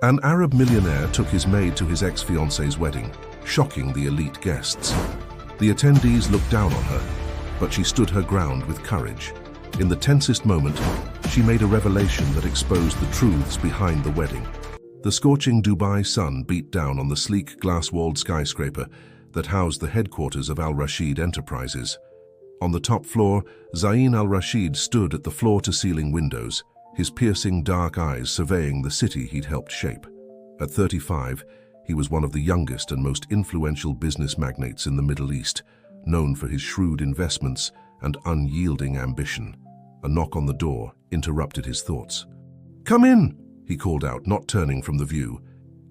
An Arab millionaire took his maid to his ex-fiancée's wedding, shocking the elite guests. The attendees looked down on her, but she stood her ground with courage. In the tensest moment, she made a revelation that exposed the truths behind the wedding. The scorching Dubai sun beat down on the sleek glass-walled skyscraper that housed the headquarters of Al Rashid Enterprises. On the top floor, Zain Al Rashid stood at the floor-to-ceiling windows, his piercing dark eyes surveying the city he'd helped shape. At 35, he was one of the youngest and most influential business magnates in the Middle East, known for his shrewd investments and unyielding ambition. A knock on the door interrupted his thoughts. "Come in," he called out, not turning from the view.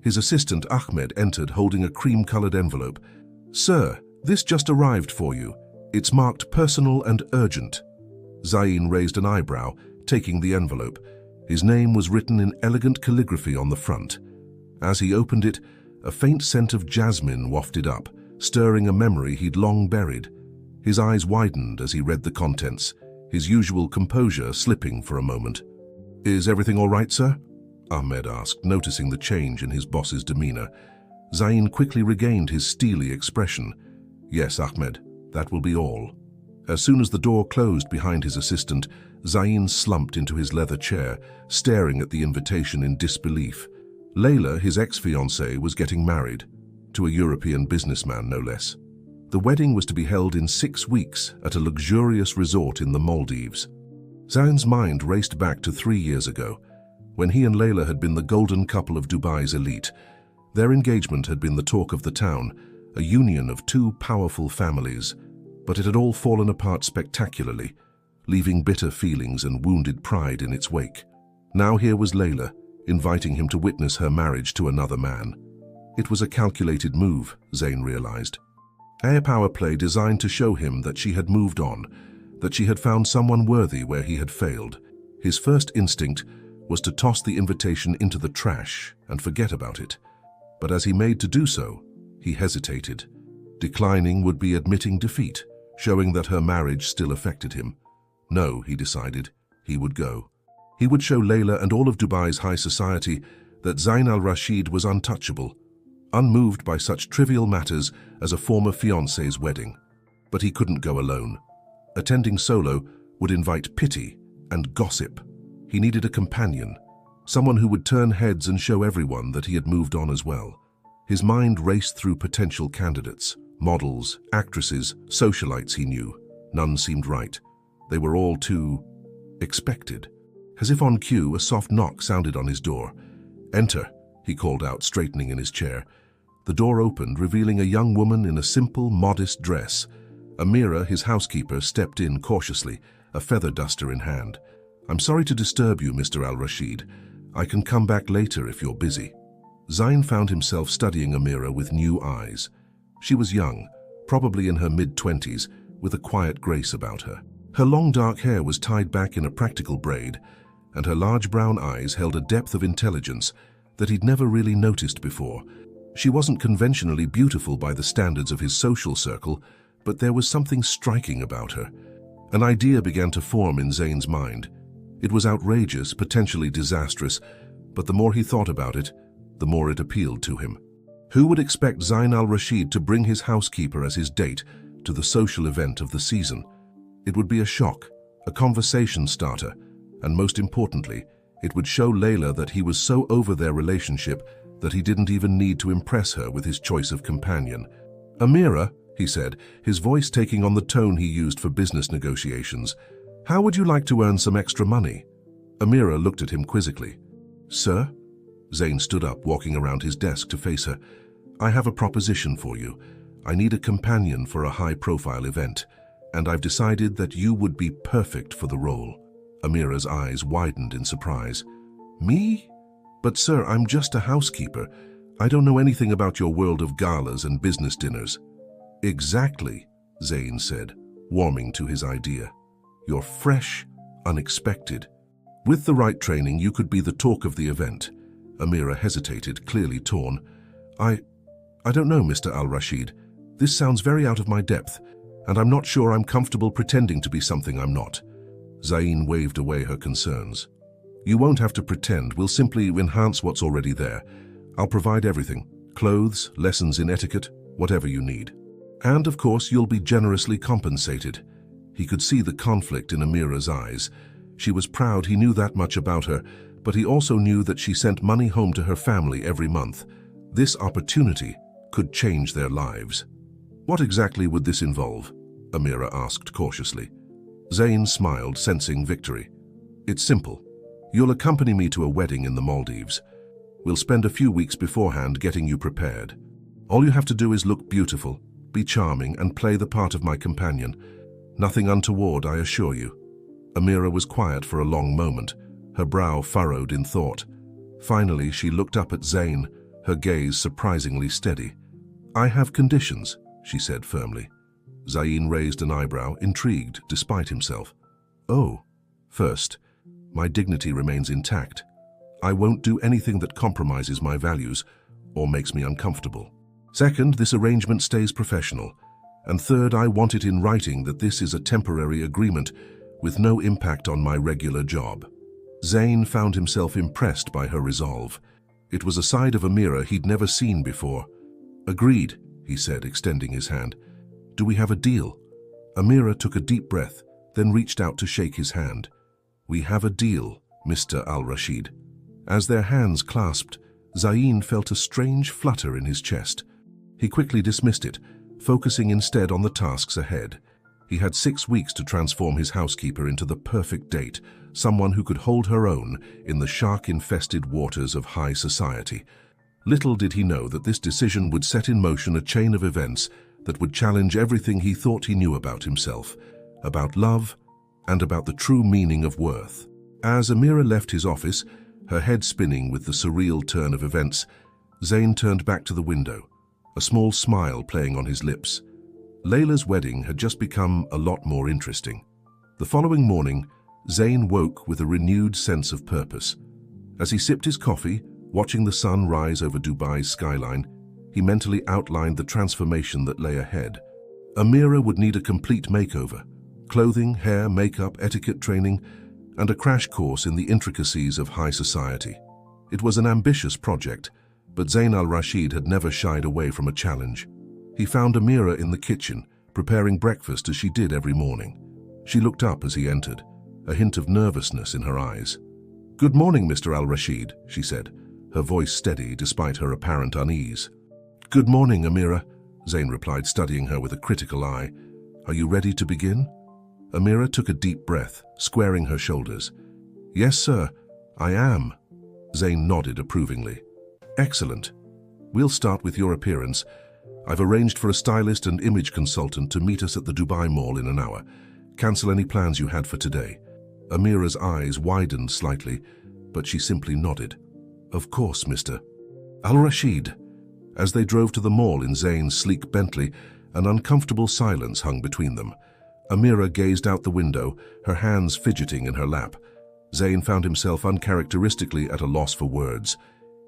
His assistant Ahmed entered holding a cream-colored envelope. "Sir, this just arrived for you. It's marked personal and urgent." Zain raised an eyebrow, taking the envelope. His name was written in elegant calligraphy on the front. As he opened it, a faint scent of jasmine wafted up, stirring a memory he'd long buried. His eyes widened as he read the contents, his usual composure slipping for a moment. "Is everything all right, sir?" Ahmed asked, noticing the change in his boss's demeanor. Zain quickly regained his steely expression. "Yes, Ahmed, that will be all." As soon as the door closed behind his assistant, Zain slumped into his leather chair, staring at the invitation in disbelief. Layla, his ex-fiancée, was getting married, to a European businessman no less. The wedding was to be held in 6 weeks at a luxurious resort in the Maldives. Zain's mind raced back to 3 years ago, when he and Layla had been the golden couple of Dubai's elite. Their engagement had been the talk of the town, a union of 2 powerful families, but it had all fallen apart spectacularly, leaving bitter feelings and wounded pride in its wake. Now here was Layla, inviting him to witness her marriage to another man. It was a calculated move, Zain realized. A power play designed to show him that she had moved on, that she had found someone worthy where he had failed. His first instinct was to toss the invitation into the trash and forget about it. But as he made to do so, he hesitated. Declining would be admitting defeat, showing that her marriage still affected him. No, he decided, he would go. He would show Layla and all of Dubai's high society that Zain Al Rashid was untouchable, unmoved by such trivial matters as a former fiancée's wedding. But he couldn't go alone. Attending solo would invite pity and gossip. He needed a companion, someone who would turn heads and show everyone that he had moved on as well. His mind raced through potential candidates, models, actresses, socialites he knew. None seemed right. They were all too expected. As if on cue, a soft knock sounded on his door. "Enter," he called out, straightening in his chair. The door opened, revealing a young woman in a simple, modest dress. Amira, his housekeeper, stepped in cautiously, a feather duster in hand. "I'm sorry to disturb you, Mr. Al Rashid. I can come back later if you're busy." Zain found himself studying Amira with new eyes. She was young, probably in her mid-20s, with a quiet grace about her. Her long dark hair was tied back in a practical braid, and her large brown eyes held a depth of intelligence that he'd never really noticed before. She wasn't conventionally beautiful by the standards of his social circle, but there was something striking about her. An idea began to form in Zain's mind. It was outrageous, potentially disastrous, but the more he thought about it, the more it appealed to him. Who would expect Zain Al Rashid to bring his housekeeper as his date to the social event of the season? It would be a shock, a conversation starter, and most importantly, it would show Layla that he was so over their relationship that he didn't even need to impress her with his choice of companion. "Amira," he said, his voice taking on the tone he used for business negotiations, "how would you like to earn some extra money?" Amira looked at him quizzically. "Sir?" Zain stood up, walking around his desk to face her. "I have a proposition for you. I need a companion for a high-profile event, and I've decided that you would be perfect for the role." Amira's eyes widened in surprise. "Me? But sir, I'm just a housekeeper. I don't know anything about your world of galas and business dinners." "Exactly," Zain said, warming to his idea. "You're fresh, unexpected. With the right training, you could be the talk of the event." Amira hesitated, clearly torn. I don't know, Mr. Al Rashid. This sounds very out of my depth, and I'm not sure I'm comfortable pretending to be something I'm not." Zain waved away her concerns. You won't have to pretend, we'll simply enhance what's already there. I'll provide everything, clothes, lessons in etiquette, whatever you need. And of course, you'll be generously compensated. He could see the conflict in Amira's eyes. She was proud he knew that much about her, but he also knew that she sent money home to her family every month. This opportunity could change their lives. What exactly would this involve? Amira asked cautiously. Zayn smiled, sensing victory. It's simple. You'll accompany me to a wedding in the Maldives. We'll spend a few weeks beforehand getting you prepared. All you have to do is look beautiful, be charming, and play the part of my companion. Nothing untoward, I assure you. Amira was quiet for a long moment, her brow furrowed in thought. Finally, she looked up at Zayn, her gaze surprisingly steady. I have conditions, she said firmly. Zayn raised an eyebrow, intrigued despite himself. Oh, first, my dignity remains intact. I won't do anything that compromises my values or makes me uncomfortable. Second, this arrangement stays professional. And third, I want it in writing that this is a temporary agreement with no impact on my regular job. Zayn found himself impressed by her resolve. It was a side of Amira he'd never seen before. Agreed, he said, extending his hand. Do we have a deal? Amira took a deep breath, then reached out to shake his hand. We have a deal, Mr. Al-Rashid. As their hands clasped, Zayn felt a strange flutter in his chest. He quickly dismissed it, focusing instead on the tasks ahead. He had 6 weeks to transform his housekeeper into the perfect date, someone who could hold her own in the shark-infested waters of high society. Little did he know that this decision would set in motion a chain of events that would challenge everything he thought he knew about himself, about love, and about the true meaning of worth. As Amira left his office, her head spinning with the surreal turn of events, Zayn turned back to the window, a small smile playing on his lips. Layla's wedding had just become a lot more interesting. The following morning, Zayn woke with a renewed sense of purpose. As he sipped his coffee, watching the sun rise over Dubai's skyline, he mentally outlined the transformation that lay ahead. Amira would need a complete makeover: clothing, hair, makeup, etiquette training, and a crash course in the intricacies of high society. It was an ambitious project, but Zayn al-Rashid had never shied away from a challenge. He found Amira in the kitchen, preparing breakfast as she did every morning. She looked up as he entered, a hint of nervousness in her eyes. Good morning, Mr. al-Rashid, she said, her voice steady despite her apparent unease. Good morning, Amira, Zayn replied, studying her with a critical eye. Are you ready to begin? Amira took a deep breath, squaring her shoulders. Yes, sir, I am. Zayn nodded approvingly. Excellent. We'll start with your appearance. I've arranged for a stylist and image consultant to meet us at the Dubai Mall in an hour. Cancel any plans you had for today. Amira's eyes widened slightly, but she simply nodded. Of course, Mr. Al-Rashid. As they drove to the mall in Zayn's sleek Bentley, an uncomfortable silence hung between them. Amira gazed out the window, her hands fidgeting in her lap. Zayn found himself uncharacteristically at a loss for words.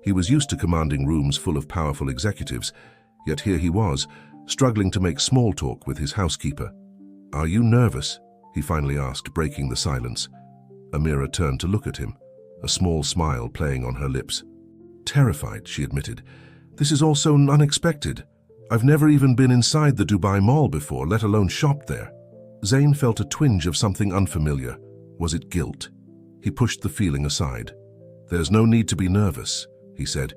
He was used to commanding rooms full of powerful executives, yet here he was, struggling to make small talk with his housekeeper. Are you nervous? He finally asked, breaking the silence. Amira turned to look at him, a small smile playing on her lips. Terrified, she admitted. This is all so unexpected. I've never even been inside the Dubai Mall before, let alone shopped there. Zayn felt a twinge of something unfamiliar. Was it guilt? He pushed the feeling aside. There's no need to be nervous, he said,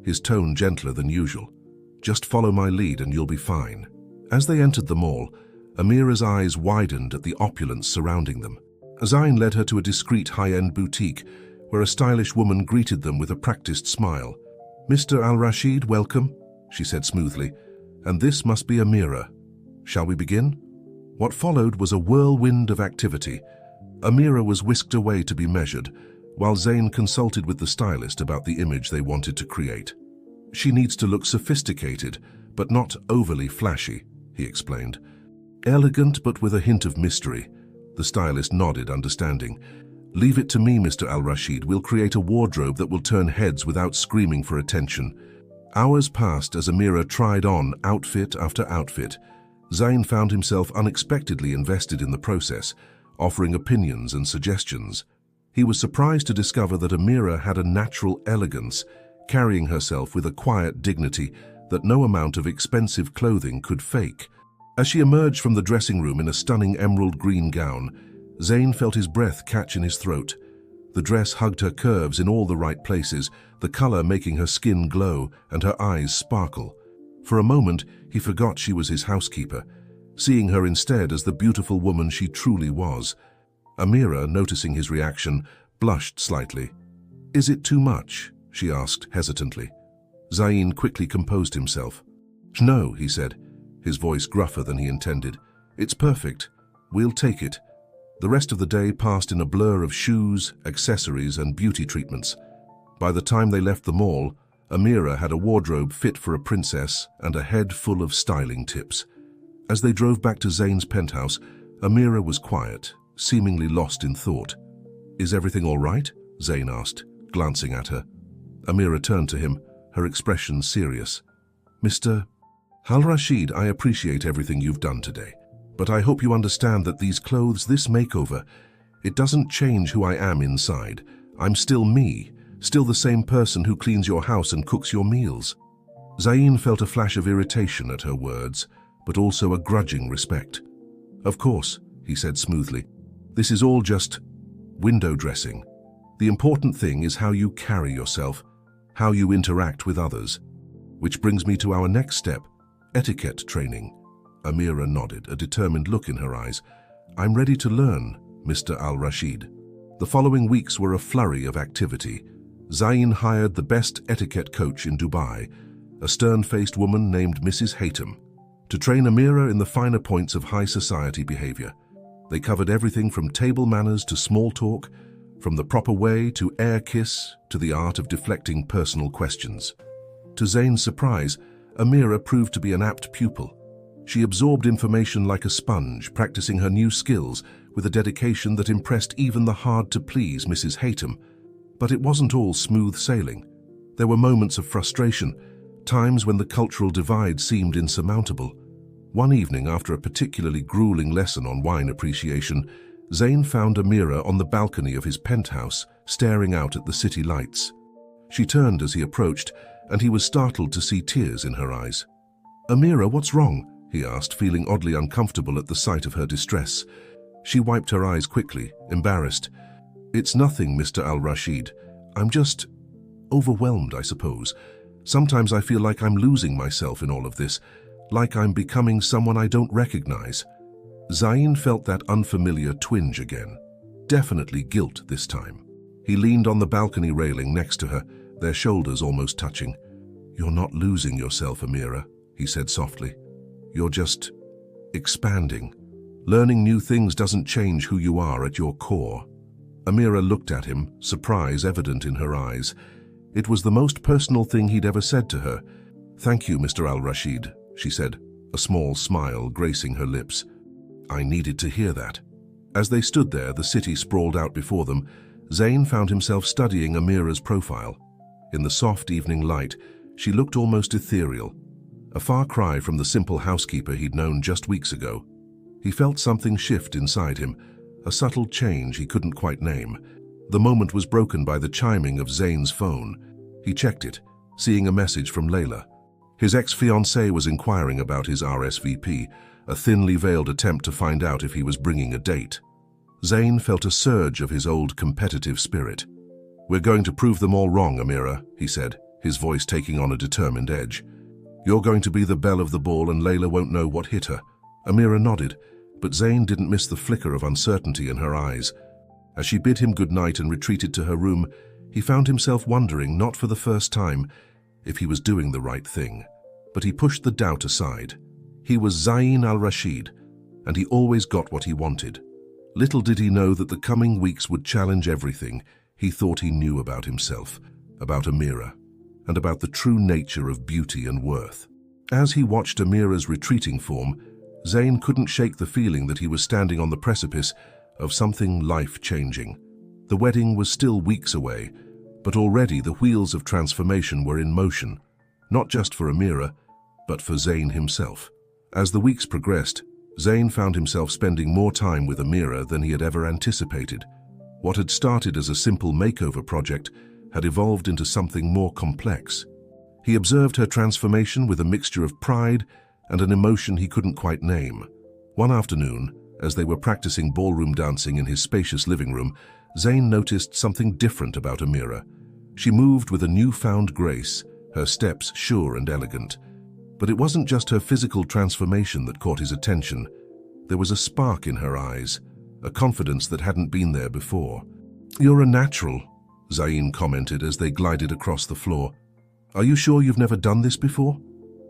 his tone gentler than usual. Just follow my lead and you'll be fine. As they entered the mall, Amira's eyes widened at the opulence surrounding them. Zayn led her to a discreet high-end boutique, where a stylish woman greeted them with a practiced smile. Mr. Al-Rashid, welcome, she said smoothly, and this must be Amira. Shall we begin? What followed was a whirlwind of activity. Amira was whisked away to be measured, while Zayn consulted with the stylist about the image they wanted to create. She needs to look sophisticated, but not overly flashy, he explained. Elegant, but with a hint of mystery. The stylist nodded, understanding. Leave it to me, Mr. Al-Rashid. We'll create a wardrobe that will turn heads without screaming for attention. Hours passed as Amira tried on outfit after outfit. Zayn found himself unexpectedly invested in the process, offering opinions and suggestions. He was surprised to discover that Amira had a natural elegance, carrying herself with a quiet dignity that no amount of expensive clothing could fake. As she emerged from the dressing room in a stunning emerald green gown, Zayn felt his breath catch in his throat. The dress hugged her curves in all the right places, the color making her skin glow and her eyes sparkle. For a moment, he forgot she was his housekeeper, seeing her instead as the beautiful woman she truly was. Amira, noticing his reaction, blushed slightly. "Is it too much?" she asked hesitantly. Zayn quickly composed himself. "No," he said, his voice gruffer than he intended. "It's perfect. We'll take it." The rest of the day passed in a blur of shoes, accessories, and beauty treatments. By the time they left the mall, Amira had a wardrobe fit for a princess and a head full of styling tips. As they drove back to Zayn's penthouse, Amira was quiet, seemingly lost in thought. "Is everything all right?" Zayn asked, glancing at her. Amira turned to him, her expression serious. "Mr. Al-Rashid, I appreciate everything you've done today. But I hope you understand that these clothes, this makeover, it doesn't change who I am inside. I'm still me, still the same person who cleans your house and cooks your meals." Zayn felt a flash of irritation at her words, but also a grudging respect. "Of course," he said smoothly. "This is all just window dressing. The important thing is how you carry yourself, how you interact with others. Which brings me to our next step, etiquette training." Amira nodded, a determined look in her eyes. "I'm ready to learn, Mr. Al-Rashid." The following weeks were a flurry of activity. Zayn hired the best etiquette coach in Dubai, a stern-faced woman named Mrs. Haytham, to train Amira in the finer points of high society behavior. They covered everything from table manners to small talk, from the proper way to air kiss to the art of deflecting personal questions. To Zayn's surprise, Amira proved to be an apt pupil. She absorbed information like a sponge, practicing her new skills with a dedication that impressed even the hard-to-please Mrs. Haytham. But it wasn't all smooth sailing. There were moments of frustration, times when the cultural divide seemed insurmountable. One evening, after a particularly grueling lesson on wine appreciation, Zayn found Amira on the balcony of his penthouse, staring out at the city lights. She turned as he approached, and he was startled to see tears in her eyes. "Amira, what's wrong?" he asked, feeling oddly uncomfortable at the sight of her distress. She wiped her eyes quickly, embarrassed. "It's nothing, Mr. Al-Rashid. I'm just overwhelmed, I suppose. Sometimes I feel like I'm losing myself in all of this, like I'm becoming someone I don't recognize." Zayn felt that unfamiliar twinge again. Definitely guilt this time. He leaned on the balcony railing next to her, their shoulders almost touching. "You're not losing yourself, Amira," he said softly. "You're just expanding. Learning new things doesn't change who you are at your core." Amira looked at him, surprise evident in her eyes. It was the most personal thing he'd ever said to her. "Thank you, Mr. Al-Rashid," she said, a small smile gracing her lips. "I needed to hear that." As they stood there, the city sprawled out before them, Zayn found himself studying Amira's profile. In the soft evening light, she looked almost ethereal, a far cry from the simple housekeeper he'd known just weeks ago. He felt something shift inside him, a subtle change he couldn't quite name. The moment was broken by the chiming of Zayn's phone. He checked it, seeing a message from Layla. His ex-fiancée was inquiring about his RSVP, a thinly veiled attempt to find out if he was bringing a date. Zayn felt a surge of his old competitive spirit. "We're going to prove them all wrong, Amira," he said, his voice taking on a determined edge. "You're going to be the belle of the ball and Layla won't know what hit her." Amira nodded, but Zayn didn't miss the flicker of uncertainty in her eyes. As she bid him goodnight and retreated to her room, he found himself wondering, not for the first time, if he was doing the right thing. But he pushed the doubt aside. He was Zayn Al-Rashid, and he always got what he wanted. Little did he know that the coming weeks would challenge everything he thought he knew about himself, about Amira, and about the true nature of beauty and worth. As he watched Amira's retreating form, Zayn couldn't shake the feeling that he was standing on the precipice of something life-changing. The wedding was still weeks away, but already the wheels of transformation were in motion, not just for Amira, but for Zayn himself. As the weeks progressed, Zayn found himself spending more time with Amira than he had ever anticipated. What had started as a simple makeover project had evolved into something more complex. He observed her transformation with a mixture of pride and an emotion he couldn't quite name. One afternoon, as they were practicing ballroom dancing in his spacious living room, Zayn noticed something different about Amira. She moved with a newfound grace, her steps sure and elegant. But it wasn't just her physical transformation that caught his attention. There was a spark in her eyes, a confidence that hadn't been there before. "You're a natural," Zayn commented as they glided across the floor. "Are you sure you've never done this before?"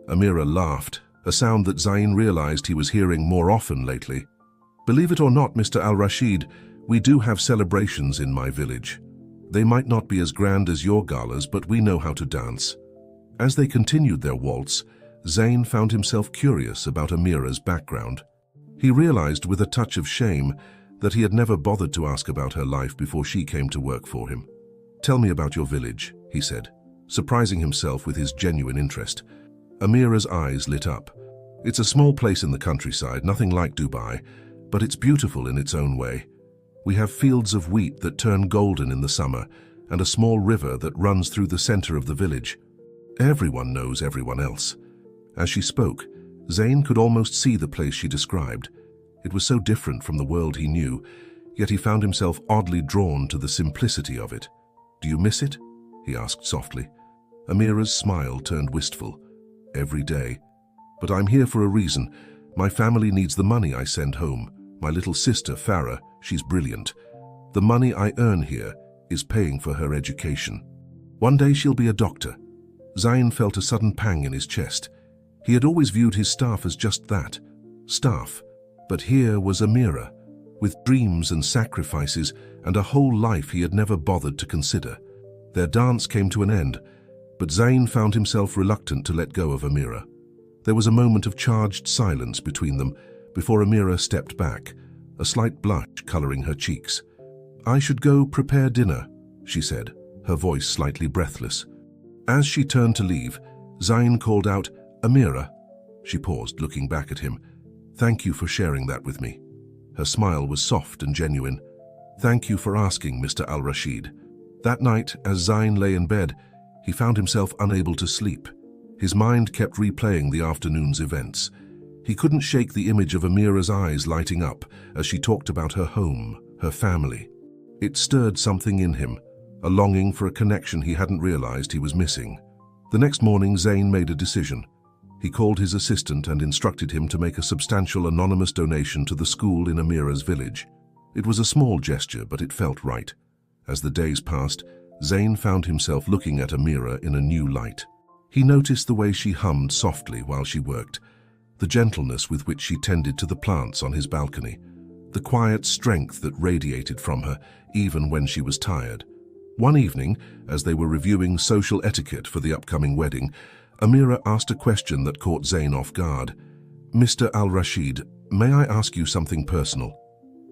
Amira laughed, a sound that Zayn realized he was hearing more often lately. "Believe it or not, Mr. Al-Rashid, we do have celebrations in my village. They might not be as grand as your galas, but we know how to dance." As they continued their waltz, Zayn found himself curious about Amira's background. He realized with a touch of shame that he had never bothered to ask about her life before she came to work for him. "Tell me about your village," he said, surprising himself with his genuine interest. Amira's eyes lit up. "It's a small place in the countryside, nothing like Dubai, but it's beautiful in its own way. We have fields of wheat that turn golden in the summer, and a small river that runs through the center of the village. Everyone knows everyone else." As she spoke, Zayn could almost see the place she described. It was so different from the world he knew, yet he found himself oddly drawn to the simplicity of it. "Do you miss it?" he asked softly. Amira's smile turned wistful. "Every day. But I'm here for a reason. My family needs the money I send home. My little sister, Farah, she's brilliant. The money I earn here is paying for her education. One day she'll be a doctor." Zayn felt a sudden pang in his chest. He had always viewed his staff as just that, staff. But here was Amira, with dreams and sacrifices and a whole life he had never bothered to consider. Their dance came to an end, but Zayn found himself reluctant to let go of Amira. There was a moment of charged silence between them before Amira stepped back, a slight blush coloring her cheeks. "I should go prepare dinner," she said, her voice slightly breathless. As she turned to leave, Zayn called out, "Amira." She paused, looking back at him. "Thank you for sharing that with me." Her smile was soft and genuine. "Thank you for asking, Mr. Al-Rashid." That night, as Zayn lay in bed, he found himself unable to sleep. His mind kept replaying the afternoon's events. He couldn't shake the image of Amira's eyes lighting up as she talked about her home, her family. It stirred something in him, a longing for a connection he hadn't realized he was missing. The next morning, Zayn made a decision. He called his assistant and instructed him to make a substantial anonymous donation to the school in Amira's village. It was a small gesture, but it felt right. As the days passed, Zayn found himself looking at Amira in a new light. He noticed the way she hummed softly while she worked, the gentleness with which she tended to the plants on his balcony, the quiet strength that radiated from her even when she was tired. One evening, as they were reviewing social etiquette for the upcoming wedding, Amira asked a question that caught Zayn off guard. "Mr. Al-Rashid, may I ask you something personal?"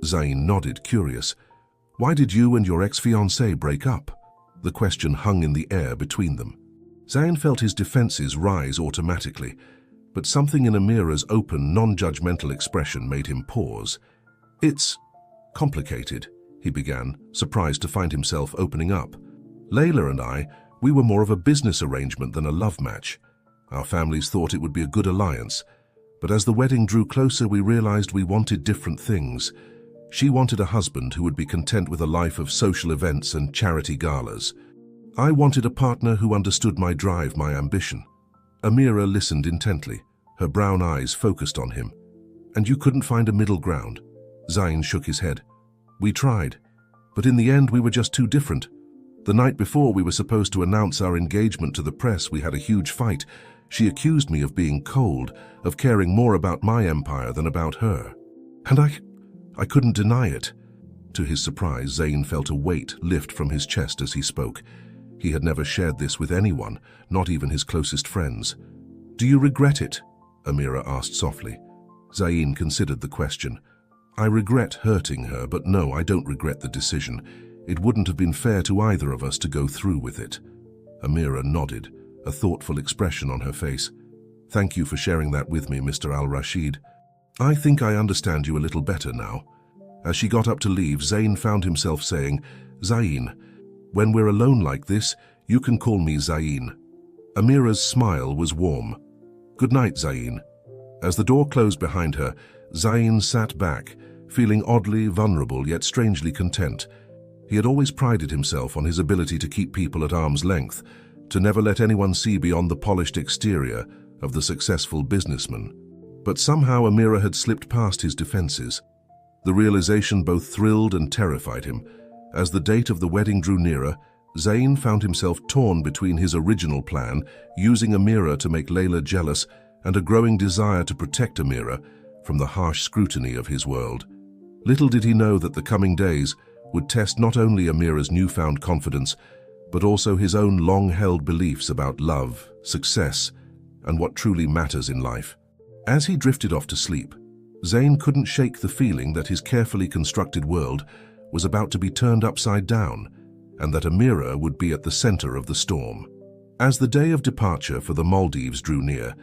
Zayn nodded, curious. "Why did you and your ex-fiancée break up?" The question hung in the air between them. Zayn felt his defenses rise automatically, but something in Amira's open, non-judgmental expression made him pause. "It's complicated," he began, surprised to find himself opening up. "Layla and I, we were more of a business arrangement than a love match. Our families thought it would be a good alliance, but as the wedding drew closer, we realized we wanted different things. She wanted a husband who would be content with a life of social events and charity galas. I wanted a partner who understood my drive, my ambition." Amira listened intently, her brown eyes focused on him. "And you couldn't find a middle ground?" Zayn shook his head. "We tried, but in the end we were just too different. The night before we were supposed to announce our engagement to the press, we had a huge fight. She accused me of being cold, of caring more about my empire than about her. And I couldn't deny it." To his surprise, Zayn felt a weight lift from his chest as he spoke. He had never shared this with anyone, not even his closest friends. "Do you regret it?" Amira asked softly. Zayn considered the question. "I regret hurting her, but no, I don't regret the decision. It wouldn't have been fair to either of us to go through with it." Amira nodded, a thoughtful expression on her face. "Thank you for sharing that with me, Mr. Al-Rashid. I think I understand you a little better now." As she got up to leave, Zayn found himself saying, "Zayn, when we're alone like this, you can call me Zayn." Amira's smile was warm. "Good night, Zayn." As the door closed behind her, Zayn sat back, feeling oddly vulnerable yet strangely content. He had always prided himself on his ability to keep people at arm's length, to never let anyone see beyond the polished exterior of the successful businessman. But somehow Amira had slipped past his defenses. The realization both thrilled and terrified him. As the date of the wedding drew nearer, Zayn found himself torn between his original plan, using Amira to make Layla jealous, and a growing desire to protect Amira from the harsh scrutiny of his world. Little did he know that the coming days would test not only Amira's newfound confidence, but also his own long-held beliefs about love, success, and what truly matters in life. As he drifted off to sleep, Zayn couldn't shake the feeling that his carefully constructed world was about to be turned upside down, and that Amira would be at the center of the storm. As the day of departure for the Maldives drew near,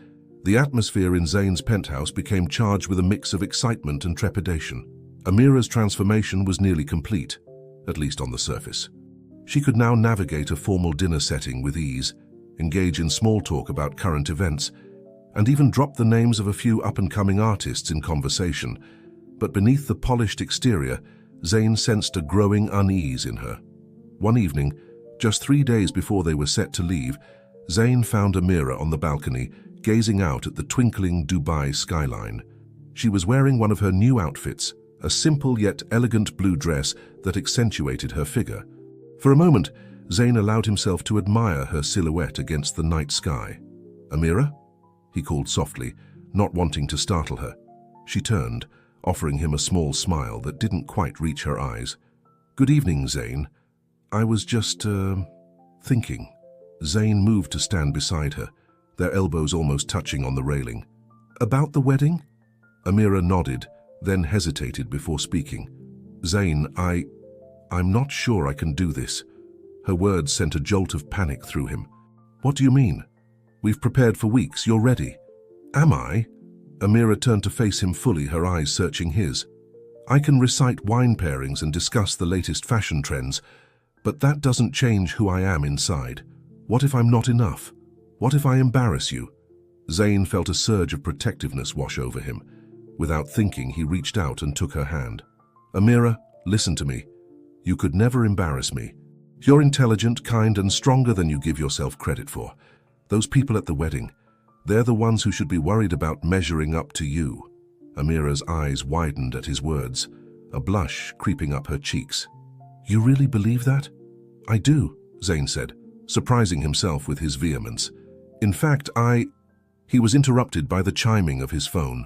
the atmosphere in Zayn's penthouse became charged with a mix of excitement and trepidation. Amira's transformation was nearly complete, at least on the surface. She could now navigate a formal dinner setting with ease, engage in small talk about current events, and even drop the names of a few up-and-coming artists in conversation. But beneath the polished exterior, Zayn sensed a growing unease in her. One evening, just 3 days before they were set to leave, Zayn found Amira on the balcony, gazing out at the twinkling Dubai skyline. She was wearing one of her new outfits, a simple yet elegant blue dress that accentuated her figure. For a moment, Zayn allowed himself to admire her silhouette against the night sky. "Amira?" he called softly, not wanting to startle her. She turned, offering him a small smile that didn't quite reach her eyes. "Good evening, Zayn. I was just, thinking." Zayn moved to stand beside her, their elbows almost touching on the railing. "About the wedding?" Amira nodded, then hesitated before speaking. "Zayn, I'm not sure I can do this." Her words sent a jolt of panic through him. "What do you mean? We've prepared for weeks, you're ready." "Am I?" Amira turned to face him fully, her eyes searching his. "I can recite wine pairings and discuss the latest fashion trends, but that doesn't change who I am inside. What if I'm not enough? What if I embarrass you?" Zayn felt a surge of protectiveness wash over him. Without thinking, he reached out and took her hand. "Amira, listen to me. You could never embarrass me. You're intelligent, kind, and stronger than you give yourself credit for. Those people at the wedding, they're the ones who should be worried about measuring up to you." Amira's eyes widened at his words, a blush creeping up her cheeks. "You really believe that?" "I do," Zayn said, surprising himself with his vehemence. "In fact, He was interrupted by the chiming of his phone.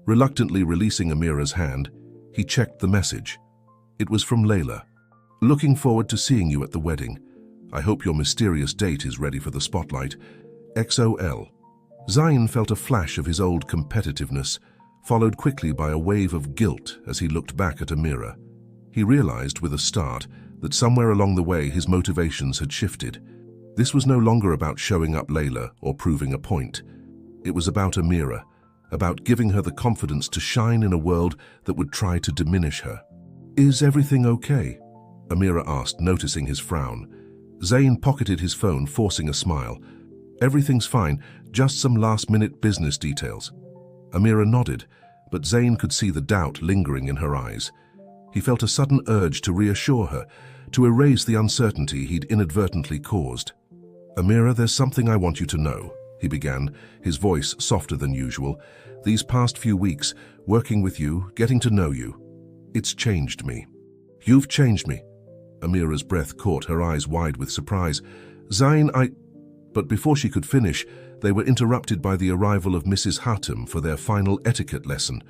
Reluctantly releasing Amira's hand, he checked the message. It was from Layla. "Looking forward to seeing you at the wedding. I hope your mysterious date is ready for the spotlight. XOL." Zayn felt a flash of his old competitiveness, followed quickly by a wave of guilt as he looked back at Amira. He realized with a start that somewhere along the way his motivations had shifted. This was no longer about showing up Layla or proving a point. It was about Amira, about giving her the confidence to shine in a world that would try to diminish her. "Is everything okay?" Amira asked, noticing his frown. Zayn pocketed his phone, forcing a smile. "Everything's fine, just some last-minute business details." Amira nodded, but Zayn could see the doubt lingering in her eyes. He felt a sudden urge to reassure her, to erase the uncertainty he'd inadvertently caused. "Amira, there's something I want you to know," he began, his voice softer than usual. "These past few weeks, working with you, getting to know you, it's changed me." "You've changed me." Amira's breath caught, her eyes wide with surprise. "Zayn, But before she could finish, they were interrupted by the arrival of Mrs. Hatem for their final etiquette lesson.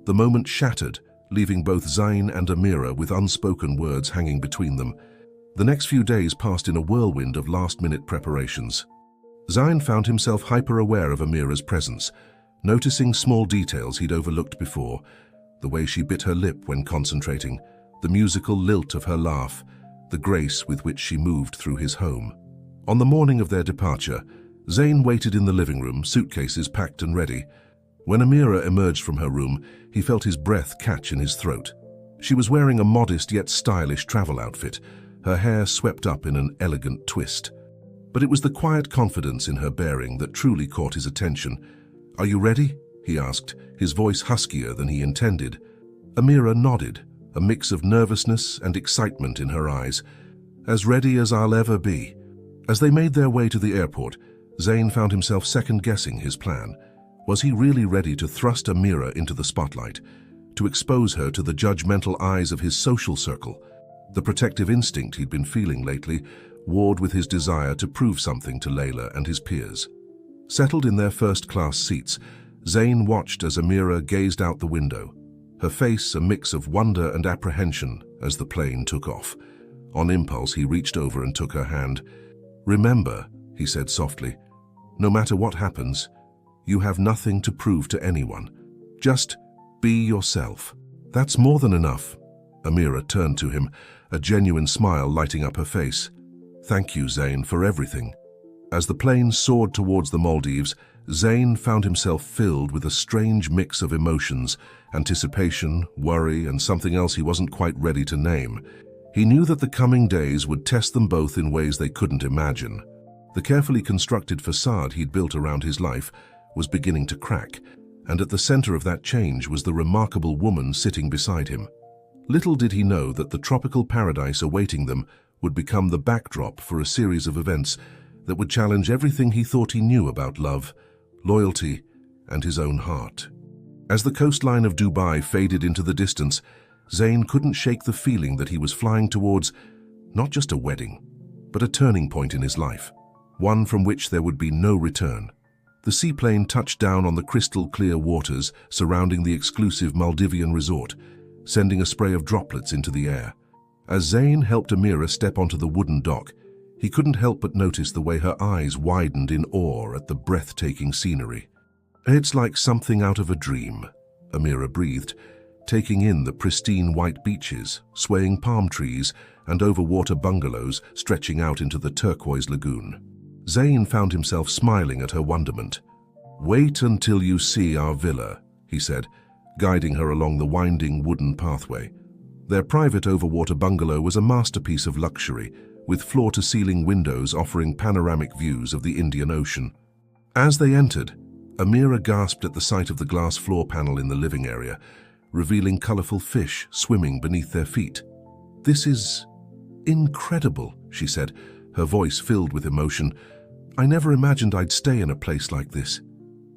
The moment shattered, leaving both Zayn and Amira with unspoken words hanging between them. The next few days passed in a whirlwind of last-minute preparations. Zayn found himself hyper-aware of Amira's presence, noticing small details he'd overlooked before, the way she bit her lip when concentrating, the musical lilt of her laugh, the grace with which she moved through his home. On the morning of their departure, Zayn waited in the living room, suitcases packed and ready. When Amira emerged from her room, he felt his breath catch in his throat. She was wearing a modest yet stylish travel outfit, her hair swept up in an elegant twist. But it was the quiet confidence in her bearing that truly caught his attention. "Are you ready?" he asked, his voice huskier than he intended. Amira nodded, a mix of nervousness and excitement in her eyes. "As ready as I'll ever be." As they made their way to the airport, Zayn found himself second-guessing his plan. Was he really ready to thrust Amira into the spotlight, to expose her to the judgmental eyes of his social circle? The protective instinct he'd been feeling lately warred with his desire to prove something to Layla and his peers. Settled in their first-class seats, Zayn watched as Amira gazed out the window, her face a mix of wonder and apprehension as the plane took off. On impulse, he reached over and took her hand. "Remember," he said softly, "no matter what happens, you have nothing to prove to anyone. Just be yourself." "That's more than enough." Amira turned to him, a genuine smile lighting up her face. "Thank you, Zayn, for everything." As the plane soared towards the Maldives, Zayn found himself filled with a strange mix of emotions, anticipation, worry, and something else he wasn't quite ready to name. He knew that the coming days would test them both in ways they couldn't imagine. The carefully constructed facade he'd built around his life was beginning to crack, and at the center of that change was the remarkable woman sitting beside him. Little did he know that the tropical paradise awaiting them would become the backdrop for a series of events that would challenge everything he thought he knew about love, loyalty, and his own heart. As the coastline of Dubai faded into the distance, Zayn couldn't shake the feeling that he was flying towards not just a wedding, but a turning point in his life, one from which there would be no return. The seaplane touched down on the crystal-clear waters surrounding the exclusive Maldivian resort, sending a spray of droplets into the air. As Zayn helped Amira step onto the wooden dock, he couldn't help but notice the way her eyes widened in awe at the breathtaking scenery. "It's like something out of a dream," Amira breathed, taking in the pristine white beaches, swaying palm trees, and overwater bungalows stretching out into the turquoise lagoon. Zayn found himself smiling at her wonderment. "Wait until you see our villa," he said, guiding her along the winding wooden pathway. Their private overwater bungalow was a masterpiece of luxury, with floor-to-ceiling windows offering panoramic views of the Indian Ocean. As they entered, Amira gasped at the sight of the glass floor panel in the living area, revealing colorful fish swimming beneath their feet. "This is incredible," she said, her voice filled with emotion. "I never imagined I'd stay in a place like this."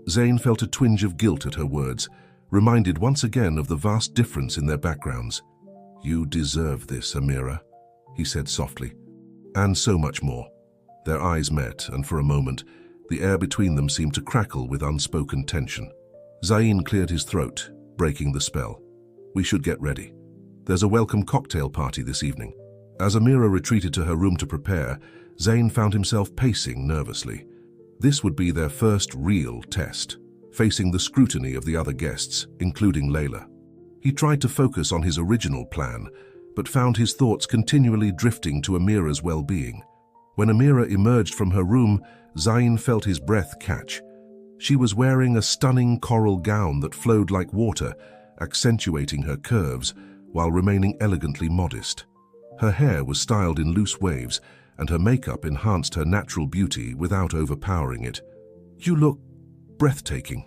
Zayn felt a twinge of guilt at her words, reminded once again of the vast difference in their backgrounds. "You deserve this, Amira," he said softly. "And so much more." Their eyes met, and for a moment, the air between them seemed to crackle with unspoken tension. Zayn cleared his throat, breaking the spell. "We should get ready. There's a welcome cocktail party this evening." As Amira retreated to her room to prepare, Zayn found himself pacing nervously. This would be their first real test, facing the scrutiny of the other guests, including Layla. He tried to focus on his original plan, but found his thoughts continually drifting to Amira's well-being. When Amira emerged from her room, Zayn felt his breath catch. She was wearing a stunning coral gown that flowed like water, accentuating her curves while remaining elegantly modest. Her hair was styled in loose waves, and her makeup enhanced her natural beauty without overpowering it. "You look breathtaking,"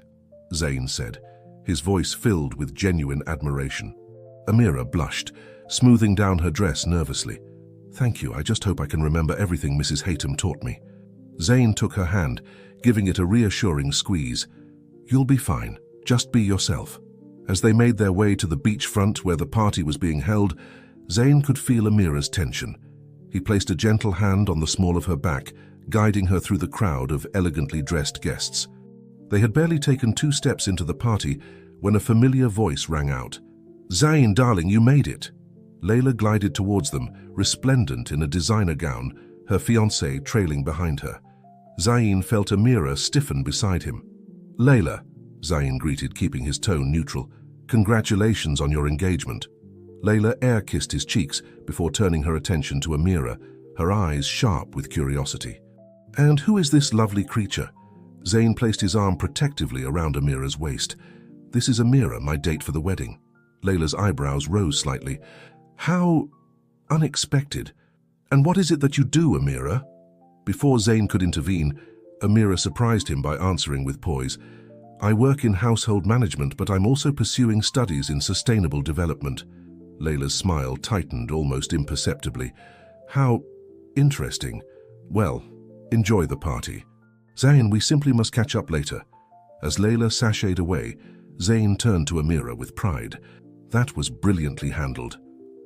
Zayn said, his voice filled with genuine admiration. Amira blushed, smoothing down her dress nervously. "Thank you, I just hope I can remember everything Mrs. Haytham taught me." Zayn took her hand, giving it a reassuring squeeze. "You'll be fine, just be yourself." As they made their way to the beachfront where the party was being held, Zayn could feel Amira's tension. He placed a gentle hand on the small of her back, guiding her through the crowd of elegantly dressed guests. They had barely taken 2 steps into the party when a familiar voice rang out. "Zayn, darling, you made it." Layla glided towards them, resplendent in a designer gown, her fiancé trailing behind her. Zayn felt Amira stiffen beside him. "Layla," Zayn greeted, keeping his tone neutral, "congratulations on your engagement." Layla air-kissed his cheeks before turning her attention to Amira, her eyes sharp with curiosity. "And who is this lovely creature?" Zayn placed his arm protectively around Amira's waist. "This is Amira, my date for the wedding." Layla's eyebrows rose slightly. How unexpected. And what is it that you do, Amira? Before Zayn could intervene, Amira surprised him by answering with poise. I work in household management, but I'm also pursuing studies in sustainable development. Layla's smile tightened almost imperceptibly. How interesting. Well, enjoy the party. Zayn, we simply must catch up later. As Layla sashayed away, Zayn turned to Amira with pride. That was brilliantly handled.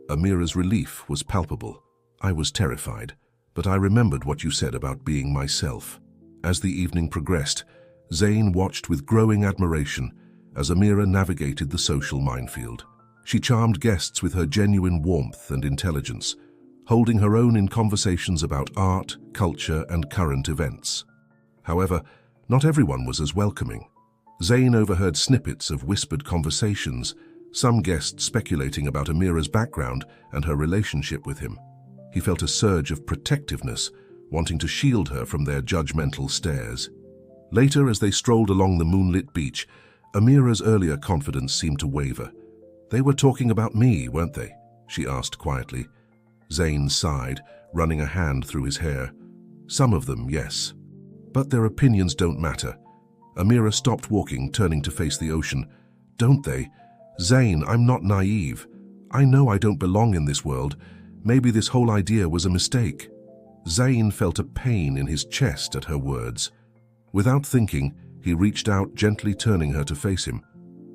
Amira's relief was palpable. I was terrified, but I remembered what you said about being myself. As the evening progressed, Zayn watched with growing admiration as Amira navigated the social minefield. She charmed guests with her genuine warmth and intelligence, holding her own in conversations about art, culture, and current events. However, not everyone was as welcoming. Zayn overheard snippets of whispered conversations, some guests speculating about Amira's background and her relationship with him. He felt a surge of protectiveness, wanting to shield her from their judgmental stares. Later, as they strolled along the moonlit beach, Amira's earlier confidence seemed to waver. They were talking about me, weren't they? She asked quietly. Zayn sighed, running a hand through his hair. Some of them, yes. But their opinions don't matter. Amira stopped walking, turning to face the ocean. Don't they? Zayn, I'm not naive. I know I don't belong in this world. Maybe this whole idea was a mistake. Zayn felt a pain in his chest at her words. Without thinking, he reached out, gently turning her to face him.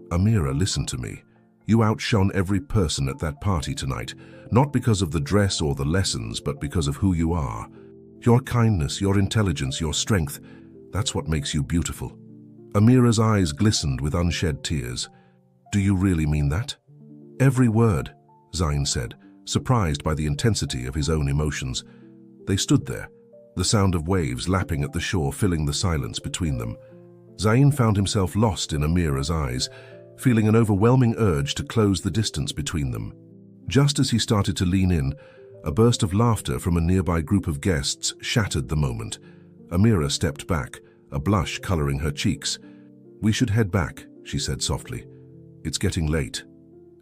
Amira, listen to me. You outshone every person at that party tonight, not because of the dress or the lessons, but because of who you are. Your kindness, your intelligence, your strength, that's what makes you beautiful. Amira's eyes glistened with unshed tears. Do you really mean that? Every word, Zayn said, surprised by the intensity of his own emotions. They stood there, the sound of waves lapping at the shore filling the silence between them. Zayn found himself lost in Amira's eyes, feeling an overwhelming urge to close the distance between them. Just as he started to lean in, a burst of laughter from a nearby group of guests shattered the moment. Amira stepped back, a blush coloring her cheeks. We should head back, she said softly. It's getting late.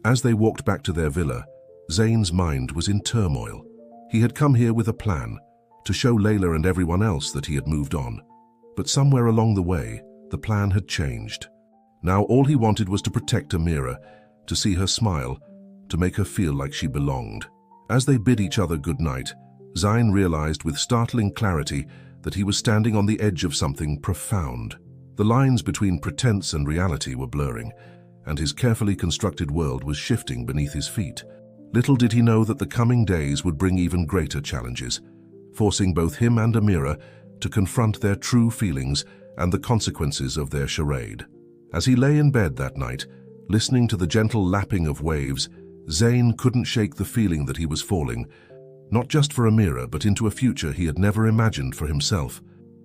As they walked back to their villa, Zayn's mind was in turmoil. He had come here with a plan, to show Layla and everyone else that he had moved on. But somewhere along the way, the plan had changed. Now all he wanted was to protect Amira, to see her smile, to make her feel like she belonged. As they bid each other goodnight, Zayn realized with startling clarity that he was standing on the edge of something profound. The lines between pretense and reality were blurring, and his carefully constructed world was shifting beneath his feet. Little did he know that the coming days would bring even greater challenges, forcing both him and Amira to confront their true feelings and the consequences of their charade. As he lay in bed that night, listening to the gentle lapping of waves, Zayn couldn't shake the feeling that he was falling, not just for Amira, but into a future he had never imagined for himself.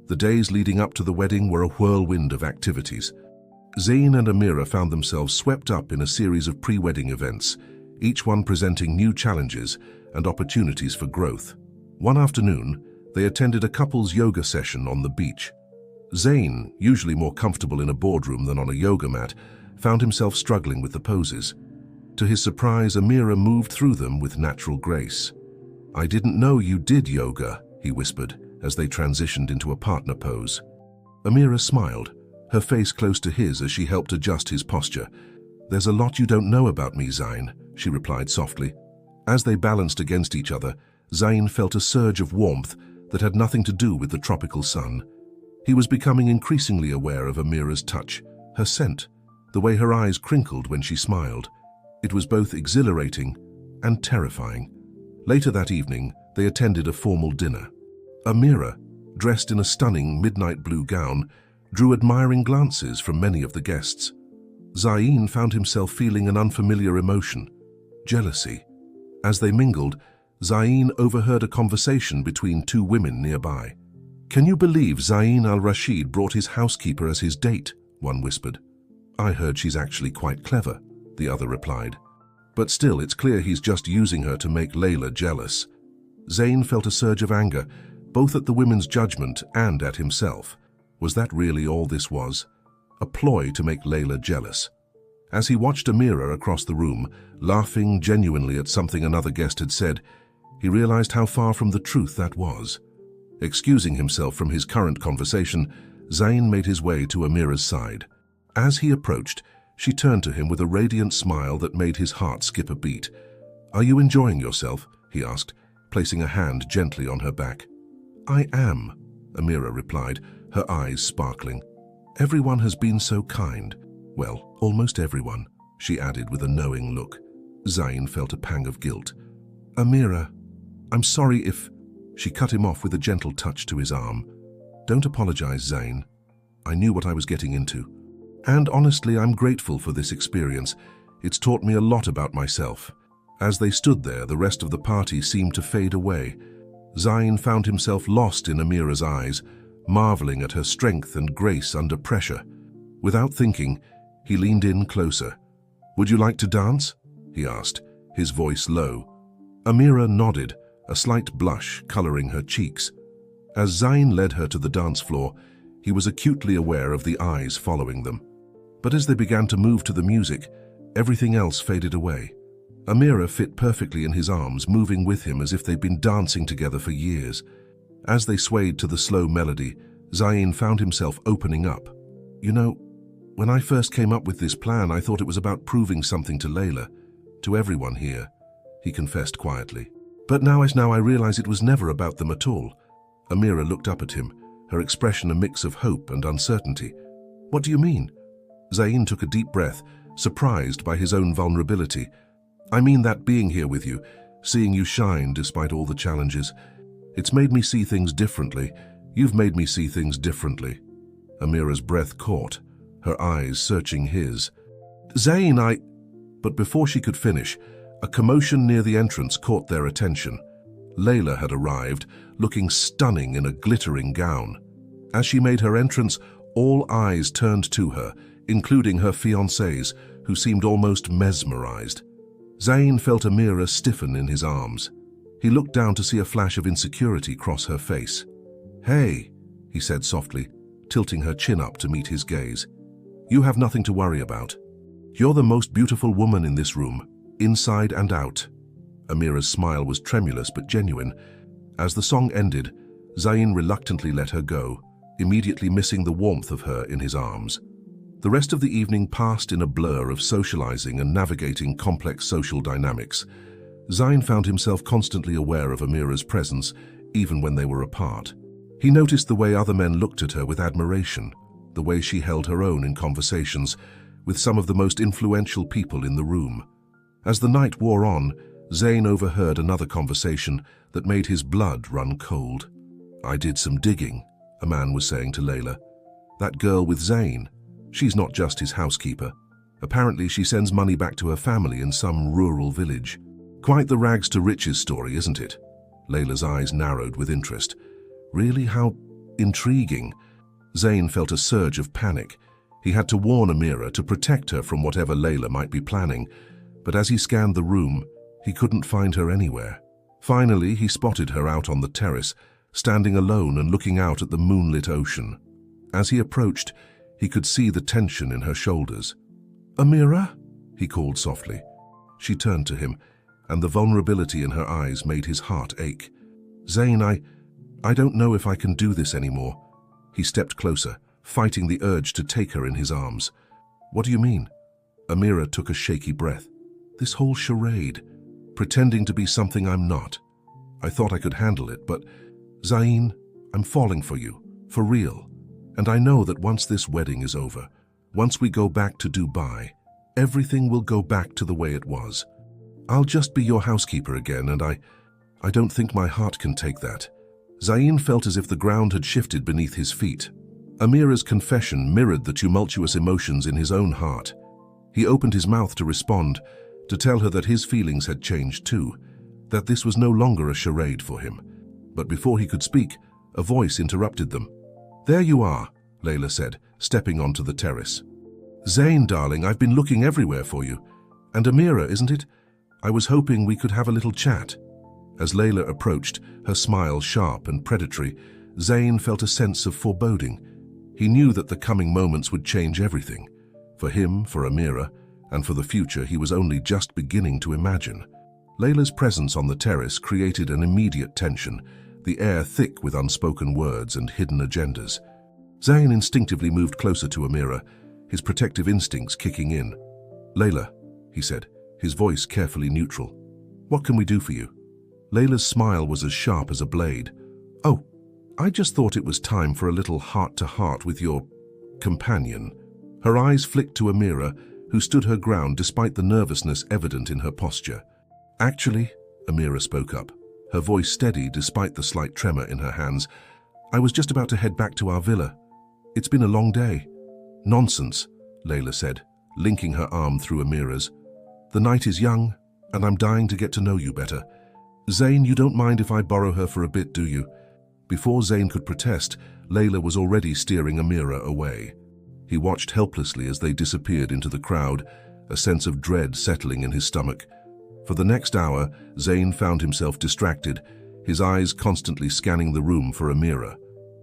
The days leading up to the wedding were a whirlwind of activities. Zayn and Amira found themselves swept up in a series of pre-wedding events, each one presenting new challenges and opportunities for growth. One afternoon, they attended a couple's yoga session on the beach. Zayn, usually more comfortable in a boardroom than on a yoga mat, found himself struggling with the poses. To his surprise, Amira moved through them with natural grace. I didn't know you did yoga, he whispered, as they transitioned into a partner pose. Amira smiled, her face close to his as she helped adjust his posture. There's a lot you don't know about me, Zayn, she replied softly. As they balanced against each other, Zayn felt a surge of warmth that had nothing to do with the tropical sun. He was becoming increasingly aware of Amira's touch, her scent, the way her eyes crinkled when she smiled. It was both exhilarating and terrifying. Later that evening, they attended a formal dinner. Amira, dressed in a stunning midnight blue gown, drew admiring glances from many of the guests. Zayn found himself feeling an unfamiliar emotion, jealousy. As they mingled, Zayn overheard a conversation between two women nearby. Can you believe Zayn al-Rashid brought his housekeeper as his date? One whispered. I heard she's actually quite clever, the other replied. But still, it's clear he's just using her to make Layla jealous. Zayn felt a surge of anger, both at the women's judgment and at himself. Was that really all this was? A ploy to make Layla jealous? As he watched Amira across the room, laughing genuinely at something another guest had said, he realized how far from the truth that was. Excusing himself from his current conversation, Zayn made his way to Amira's side. As he approached, she turned to him with a radiant smile that made his heart skip a beat. "Are you enjoying yourself?" he asked, placing a hand gently on her back. "I am," Amira replied, her eyes sparkling. "Everyone has been so kind. Well, almost everyone," she added with a knowing look. Zayn felt a pang of guilt. "Amira, I'm sorry if—" She cut him off with a gentle touch to his arm. "Don't apologize, Zayn. I knew what I was getting into. And honestly, I'm grateful for this experience. It's taught me a lot about myself." As they stood there, the rest of the party seemed to fade away. Zayn found himself lost in Amira's eyes, marveling at her strength and grace under pressure. Without thinking, he leaned in closer. "Would you like to dance?" he asked, his voice low. Amira nodded, a slight blush coloring her cheeks. As Zayn led her to the dance floor, he was acutely aware of the eyes following them. But as they began to move to the music, everything else faded away. Amira fit perfectly in his arms, moving with him as if they'd been dancing together for years. As they swayed to the slow melody, Zayn found himself opening up. "You know, when I first came up with this plan, I thought it was about proving something to Layla, to everyone here," he confessed quietly. "But now I realize it was never about them at all." Amira looked up at him, her expression a mix of hope and uncertainty. "What do you mean?" Zayn took a deep breath, surprised by his own vulnerability. "I mean that being here with you, seeing you shine despite all the challenges. It's made me see things differently. You've made me see things differently." Amira's breath caught, her eyes searching his. "Zayn, But before she could finish, a commotion near the entrance caught their attention. Layla had arrived, looking stunning in a glittering gown. As she made her entrance, all eyes turned to her, including her fiancés, who seemed almost mesmerized. Zayn felt Amira stiffen in his arms. He looked down to see a flash of insecurity cross her face. "Hey," he said softly, tilting her chin up to meet his gaze. "You have nothing to worry about. You're the most beautiful woman in this room, inside and out." Amira's smile was tremulous but genuine. As the song ended, Zayn reluctantly let her go, immediately missing the warmth of her in his arms. The rest of the evening passed in a blur of socializing and navigating complex social dynamics. Zayn found himself constantly aware of Amira's presence, even when they were apart. He noticed the way other men looked at her with admiration, the way she held her own in conversations with some of the most influential people in the room. As the night wore on, Zayn overheard another conversation that made his blood run cold. "I did some digging," a man was saying to Layla. "That girl with Zayn, she's not just his housekeeper. Apparently she sends money back to her family in some rural village. Quite the rags to riches story, isn't it?" Layla's eyes narrowed with interest. "Really? How intriguing." Zayn felt a surge of panic. He had to warn Amira to protect her from whatever Layla might be planning, but as he scanned the room, he couldn't find her anywhere. Finally, he spotted her out on the terrace, standing alone and looking out at the moonlit ocean. As he approached, he could see the tension in her shoulders. "Amira?" he called softly. She turned to him, and the vulnerability in her eyes made his heart ache. "Zayn, I don't know if I can do this anymore." He stepped closer, fighting the urge to take her in his arms. "What do you mean?" Amira took a shaky breath. "This whole charade, pretending to be something I'm not. I thought I could handle it, but Zayn, I'm falling for you, for real. And I know that once this wedding is over, once we go back to Dubai, everything will go back to the way it was. I'll just be your housekeeper again, and I don't think my heart can take that." Zayn felt as if the ground had shifted beneath his feet. Amira's confession mirrored the tumultuous emotions in his own heart. He opened his mouth to respond, to tell her that his feelings had changed too, that this was no longer a charade for him. But before he could speak, a voice interrupted them. "There you are," Layla said, stepping onto the terrace. "Zayn, darling, I've been looking everywhere for you. And Amira, isn't it? I was hoping we could have a little chat." As Layla approached, her smile sharp and predatory, Zayn felt a sense of foreboding. He knew that the coming moments would change everything. For him, for Amira, and for the future he was only just beginning to imagine. Layla's presence on the terrace created an immediate tension, the air thick with unspoken words and hidden agendas. Zayn instinctively moved closer to Amira, his protective instincts kicking in. "Layla," he said, his voice carefully neutral. "What can we do for you?" Layla's smile was as sharp as a blade. "Oh, I just thought it was time for a little heart-to-heart with your companion." Her eyes flicked to Amira, who stood her ground despite the nervousness evident in her posture. "Actually," Amira spoke up, her voice steady despite the slight tremor in her hands, "I was just about to head back to our villa. It's been a long day." "Nonsense," Layla said, linking her arm through Amira's. "The night is young, and I'm dying to get to know you better. Zayn, you don't mind if I borrow her for a bit, do you?" Before Zayn could protest, Layla was already steering Amira away. He watched helplessly as they disappeared into the crowd, a sense of dread settling in his stomach. For the next hour, Zayn found himself distracted, his eyes constantly scanning the room for Amira.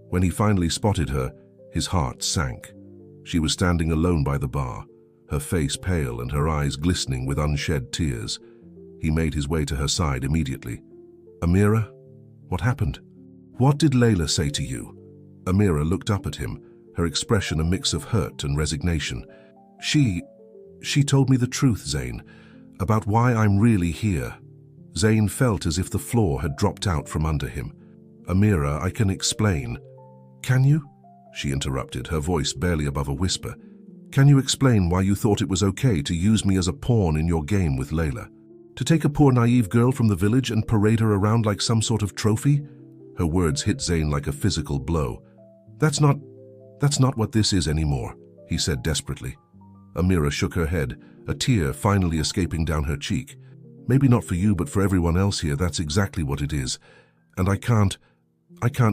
When he finally spotted her, his heart sank. She was standing alone by the bar, her face pale and her eyes glistening with unshed tears. He made his way to her side immediately. "Amira, what happened? What did Layla say to you?" Amira looked up at him, her expression a mix of hurt and resignation. She told me the truth, Zayn, about why I'm really here." Zayn felt as if the floor had dropped out from under him. "Amira, I can explain." "Can you?" she interrupted, her voice barely above a whisper. "Can you explain why you thought it was okay to use me as a pawn in your game with Layla? To take a poor naive girl from the village and parade her around like some sort of trophy?" Her words hit Zayn like a physical blow. That's not what this is anymore," he said desperately. Amira shook her head, a tear finally escaping down her cheek. "Maybe not for you, but for everyone else here, that's exactly what it is. And I can't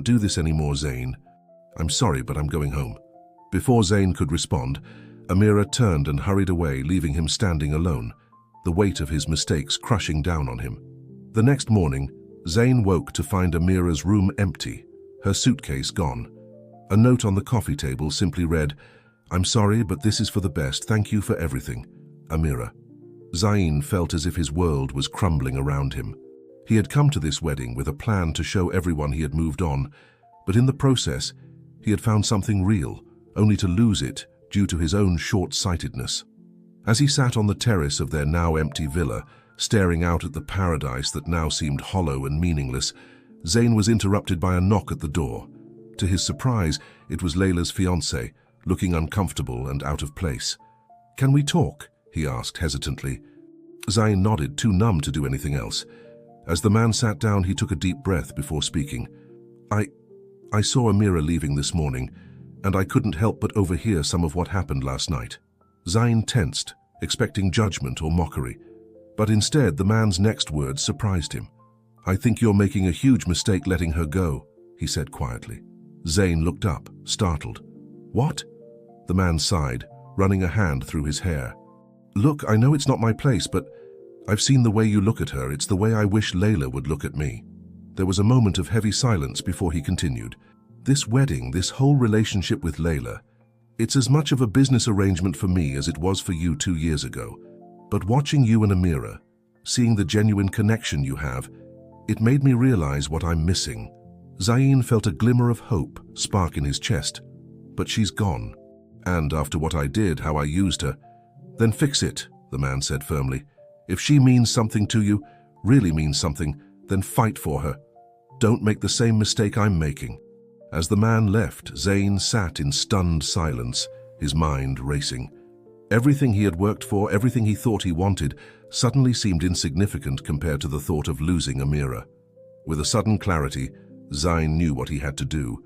do this anymore, Zayn. I'm sorry, but I'm going home." Before Zayn could respond, Amira turned and hurried away, leaving him standing alone, the weight of his mistakes crushing down on him. The next morning, Zayn woke to find Amira's room empty, her suitcase gone. A note on the coffee table simply read, "I'm sorry, but this is for the best. Thank you for everything. Amira." Zayn felt as if his world was crumbling around him. He had come to this wedding with a plan to show everyone he had moved on, but in the process, he had found something real, only to lose it due to his own short-sightedness. As he sat on the terrace of their now empty villa, staring out at the paradise that now seemed hollow and meaningless, Zayn was interrupted by a knock at the door. To his surprise, it was Layla's fiancé, looking uncomfortable and out of place. "Can we talk?" he asked hesitantly. Zayn nodded, too numb to do anything else. As the man sat down, he took a deep breath before speaking. I saw Amira leaving this morning, and I couldn't help but overhear some of what happened last night." Zayn tensed, expecting judgment or mockery. But instead, the man's next words surprised him. "I think you're making a huge mistake letting her go," he said quietly. Zayn looked up, startled. "What?" The man sighed, running a hand through his hair. "Look, I know it's not my place, but I've seen the way you look at her. It's the way I wish Layla would look at me." There was a moment of heavy silence before he continued. "This wedding, this whole relationship with Layla, it's as much of a business arrangement for me as it was for you 2 years ago. But watching you and Amira, seeing the genuine connection you have, it made me realize what I'm missing." Zayn felt a glimmer of hope spark in his chest. "But she's gone. And after what I did, how I used her." "Then fix it," the man said firmly. "If she means something to you, really means something, then fight for her. Don't make the same mistake I'm making." As the man left, Zayn sat in stunned silence, his mind racing. Everything he had worked for, everything he thought he wanted, suddenly seemed insignificant compared to the thought of losing Amira. With a sudden clarity, Zayn knew what he had to do.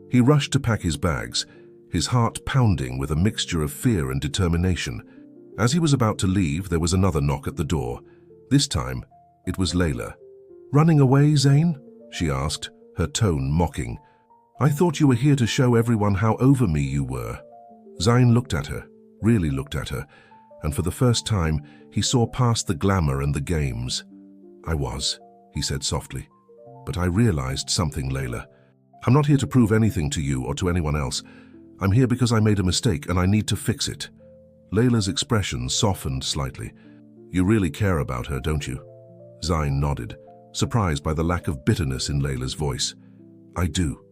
He rushed to pack his bags, his heart pounding with a mixture of fear and determination. As he was about to leave, there was another knock at the door. This time, it was Layla. "Running away, Zayn?" she asked, her tone mocking. "I thought you were here to show everyone how over me you were." Zayn looked at her, really looked at her, and for the first time, he saw past the glamour and the games. "I was," he said softly. "But I realized something, Layla. I'm not here to prove anything to you or to anyone else. I'm here because I made a mistake and I need to fix it." Layla's expression softened slightly. You really care about her, don't you? Zayn nodded, surprised by the lack of bitterness in Layla's voice. I do.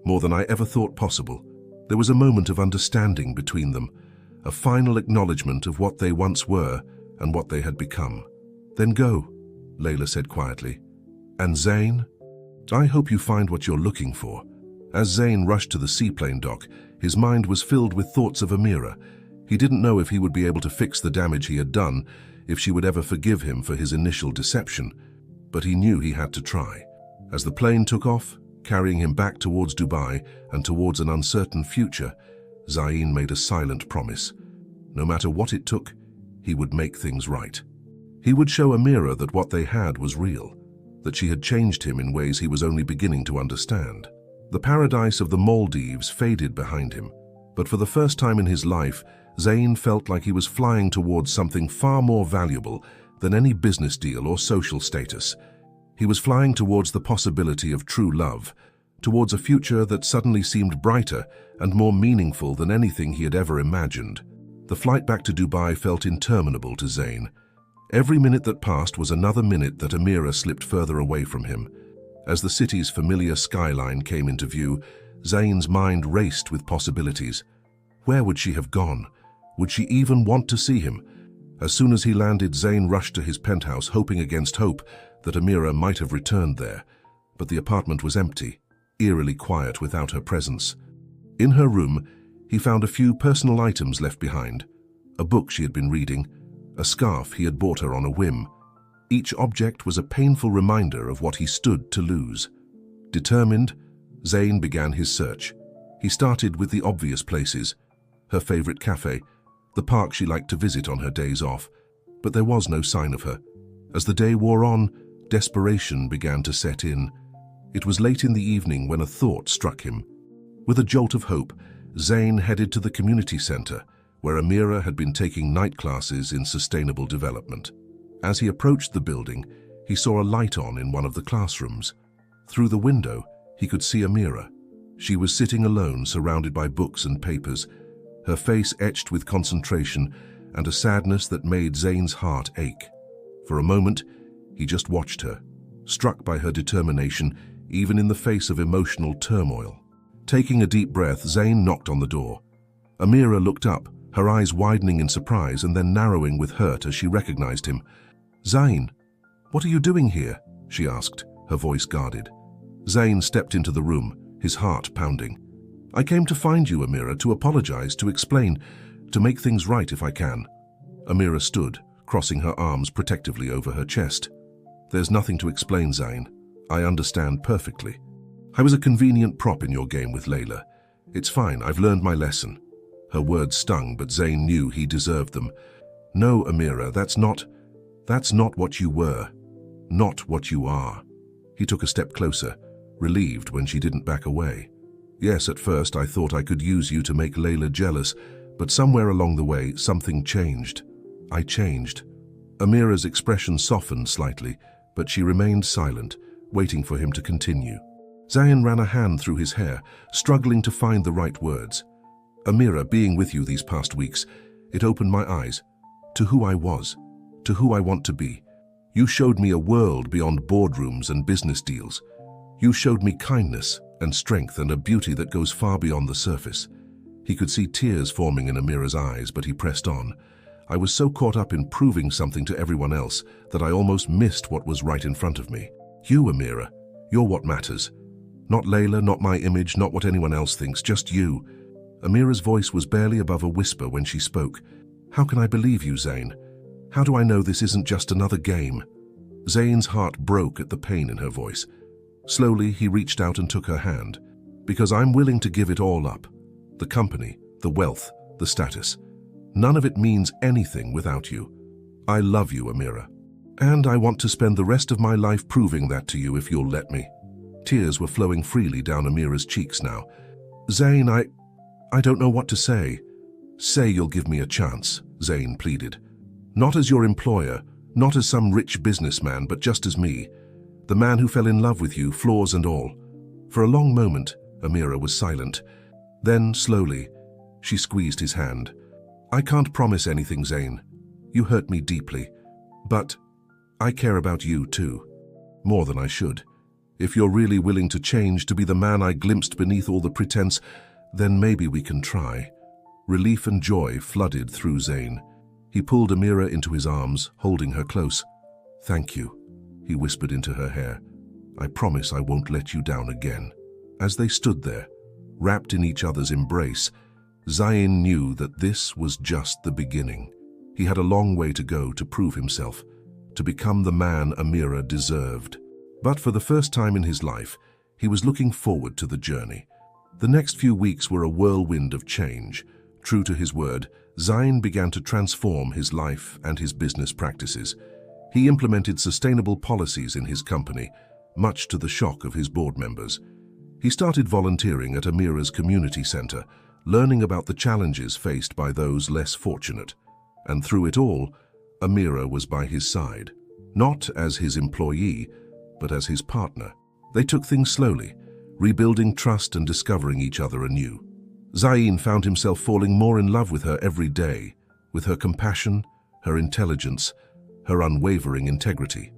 More than I ever thought possible. There was a moment of understanding between them, a final acknowledgement of what they once were and what they had become. Then go, Layla said quietly. And Zayn? I hope you find what you're looking for. As Zayn rushed to the seaplane dock, his mind was filled with thoughts of Amira. He didn't know if he would be able to fix the damage he had done, if she would ever forgive him for his initial deception, but he knew he had to try. As the plane took off, carrying him back towards Dubai and towards an uncertain future, Zayn made a silent promise. No matter what it took, he would make things right. He would show Amira that what they had was real, that she had changed him in ways he was only beginning to understand. The paradise of the Maldives faded behind him, but for the first time in his life, Zayn felt like he was flying towards something far more valuable than any business deal or social status. He was flying towards the possibility of true love, towards a future that suddenly seemed brighter and more meaningful than anything he had ever imagined. The flight back to Dubai felt interminable to Zayn. Every minute that passed was another minute that Amira slipped further away from him. As the city's familiar skyline came into view, Zayn's mind raced with possibilities. Where would she have gone? Would she even want to see him? As soon as he landed, Zayn rushed to his penthouse, hoping against hope that Amira might have returned there. But the apartment was empty, eerily quiet without her presence. In her room, he found a few personal items left behind. A book she had been reading, a scarf he had bought her on a whim. Each object was a painful reminder of what he stood to lose. Determined, Zayn began his search. He started with the obvious places, her favorite cafe, the park she liked to visit on her days off. But there was no sign of her. As the day wore on, desperation began to set in. It was late in the evening when a thought struck him. With a jolt of hope, Zayn headed to the community center, where Amira had been taking night classes in sustainable development. As he approached the building, he saw a light on in one of the classrooms. Through the window, he could see Amira. She was sitting alone, surrounded by books and papers, her face etched with concentration and a sadness that made Zayn's heart ache. For a moment, he just watched her, struck by her determination, even in the face of emotional turmoil. Taking a deep breath, Zayn knocked on the door. Amira looked up, her eyes widening in surprise and then narrowing with hurt as she recognized him. Zayn, what are you doing here? She asked, her voice guarded. Zayn stepped into the room, his heart pounding. I came to find you, Amira, to apologize, to explain, to make things right if I can. Amira stood, crossing her arms protectively over her chest. There's nothing to explain, Zayn. I understand perfectly. I was a convenient prop in your game with Layla. It's fine, I've learned my lesson. Her words stung, but Zayn knew he deserved them. No, Amira, that's not what you were. Not what you are. He took a step closer, relieved when she didn't back away. Yes, at first I thought I could use you to make Layla jealous, but somewhere along the way, something changed. I changed. Amira's expression softened slightly, but she remained silent, waiting for him to continue. Zayn ran a hand through his hair, struggling to find the right words. Amira, being with you these past weeks, it opened my eyes to who I was, to who I want to be. You showed me a world beyond boardrooms and business deals. You showed me kindness and strength and a beauty that goes far beyond the surface. He could see tears forming in Amira's eyes, but he pressed on. I was so caught up in proving something to everyone else that I almost missed what was right in front of me. You, Amira, you're what matters. Not Layla, not my image, not what anyone else thinks, just you. Amira's voice was barely above a whisper when she spoke. How can I believe you, Zayn? How do I know this isn't just another game? Zayn's heart broke at the pain in her voice. Slowly, he reached out and took her hand. Because I'm willing to give it all up. The company, the wealth, the status. None of it means anything without you. I love you, Amira. And I want to spend the rest of my life proving that to you if you'll let me. Tears were flowing freely down Amira's cheeks now. Zayn, I don't know what to say. Say you'll give me a chance, Zayn pleaded. Not as your employer, not as some rich businessman, but just as me. The man who fell in love with you, flaws and all. For a long moment, Amira was silent. Then, slowly, she squeezed his hand. I can't promise anything, Zayn. You hurt me deeply. But I care about you too. More than I should. If you're really willing to change to be the man I glimpsed beneath all the pretense, then maybe we can try. Relief and joy flooded through Zayn. He pulled Amira into his arms, holding her close. Thank you, he whispered into her hair. I promise I won't let you down again. As they stood there, wrapped in each other's embrace, Zayn knew that this was just the beginning. He had a long way to go to prove himself, to become the man Amira deserved. But for the first time in his life, he was looking forward to the journey. The next few weeks were a whirlwind of change. True to his word, Zayn began to transform his life and his business practices. He implemented sustainable policies in his company, much to the shock of his board members. He started volunteering at Amira's community center, learning about the challenges faced by those less fortunate. And through it all, Amira was by his side, not as his employee, but as his partner. They took things slowly, rebuilding trust and discovering each other anew. Zayn found himself falling more in love with her every day, with her compassion, her intelligence, her unwavering integrity.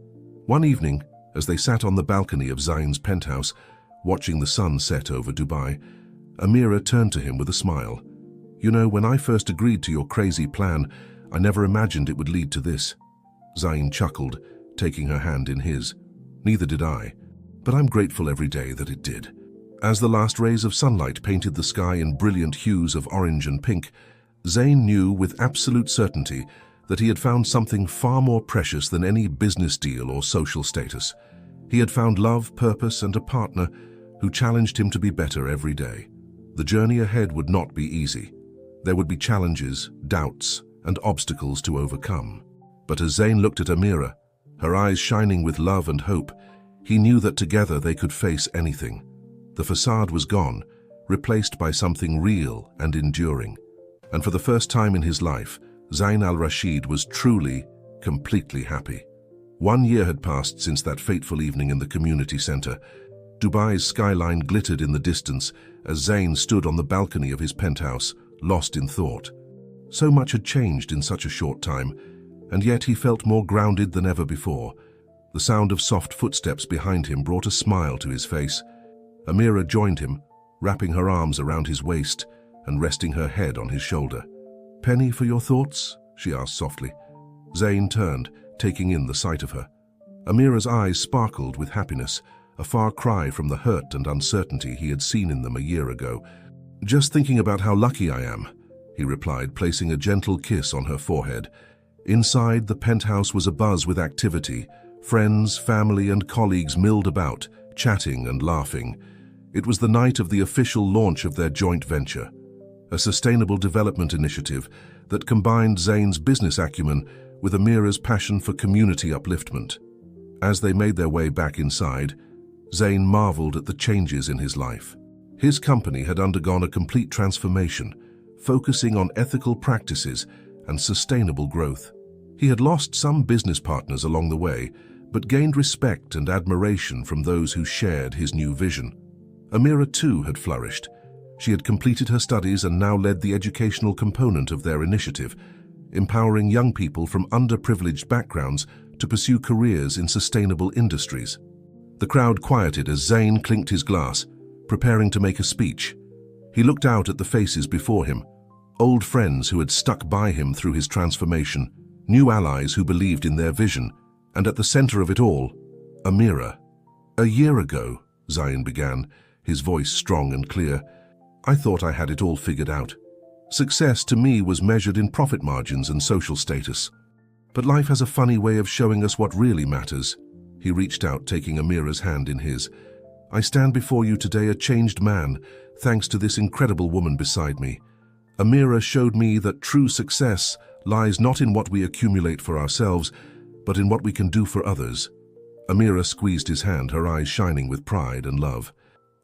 One evening, as they sat on the balcony of Zayn's penthouse, watching the sun set over Dubai, Amira turned to him with a smile. You know, when I first agreed to your crazy plan, I never imagined it would lead to this. Zayn chuckled, taking her hand in his. Neither did I, but I'm grateful every day that it did. As the last rays of sunlight painted the sky in brilliant hues of orange and pink, Zayn knew with absolute certainty that he had found something far more precious than any business deal or social status. He had found love, purpose, and a partner who challenged him to be better every day. The journey ahead would not be easy. There would be challenges, doubts, and obstacles to overcome. But as Zayn looked at Amira, her eyes shining with love and hope, he knew that together they could face anything. The facade was gone, replaced by something real and enduring. And for the first time in his life, Zayn al-Rashid was truly, completely happy. 1 year had passed since that fateful evening in the community center. Dubai's skyline glittered in the distance as Zayn stood on the balcony of his penthouse, lost in thought. So much had changed in such a short time, and yet he felt more grounded than ever before. The sound of soft footsteps behind him brought a smile to his face. Amira joined him, wrapping her arms around his waist and resting her head on his shoulder. "Penny for your thoughts?" she asked softly. Zayn turned, taking in the sight of her. Amira's eyes sparkled with happiness, a far cry from the hurt and uncertainty he had seen in them a year ago. "Just thinking about how lucky I am," he replied, placing a gentle kiss on her forehead. Inside, the penthouse was abuzz with activity. Friends, family, and colleagues milled about, chatting and laughing. It was the night of the official launch of their joint venture, a sustainable development initiative that combined Zayn's business acumen with Amira's passion for community upliftment. As they made their way back inside, Zayn marveled at the changes in his life. His company had undergone a complete transformation, focusing on ethical practices and sustainable growth. He had lost some business partners along the way, but gained respect and admiration from those who shared his new vision. Amira too had flourished. She had completed her studies and now led the educational component of their initiative, empowering young people from underprivileged backgrounds to pursue careers in sustainable industries. The crowd quieted as Zayn clinked his glass, preparing to make a speech. He looked out at the faces before him, old friends who had stuck by him through his transformation, new allies who believed in their vision, and at the center of it all, Amira. "A year ago," Zayn began, his voice strong and clear, "I thought I had it all figured out. Success to me was measured in profit margins and social status. But life has a funny way of showing us what really matters." He reached out, taking Amira's hand in his. "I stand before you today a changed man, thanks to this incredible woman beside me. Amira showed me that true success lies not in what we accumulate for ourselves, but in what we can do for others." Amira squeezed his hand, her eyes shining with pride and love.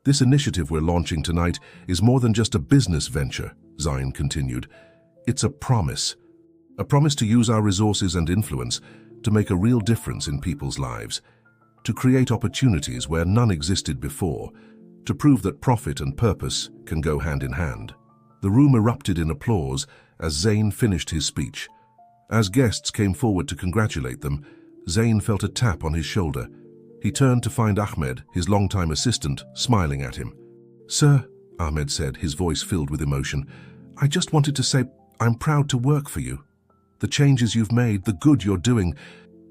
"This initiative we're launching tonight is more than just a business venture," Zayn continued. "It's a promise to use our resources and influence to make a real difference in people's lives, to create opportunities where none existed before, to prove that profit and purpose can go hand in hand." The room erupted in applause as Zayn finished his speech. As guests came forward to congratulate them, Zayn felt a tap on his shoulder. He turned to find Ahmed, his longtime assistant, smiling at him. "Sir," Ahmed said, his voice filled with emotion, "I just wanted to say I'm proud to work for you. The changes you've made, the good you're doing,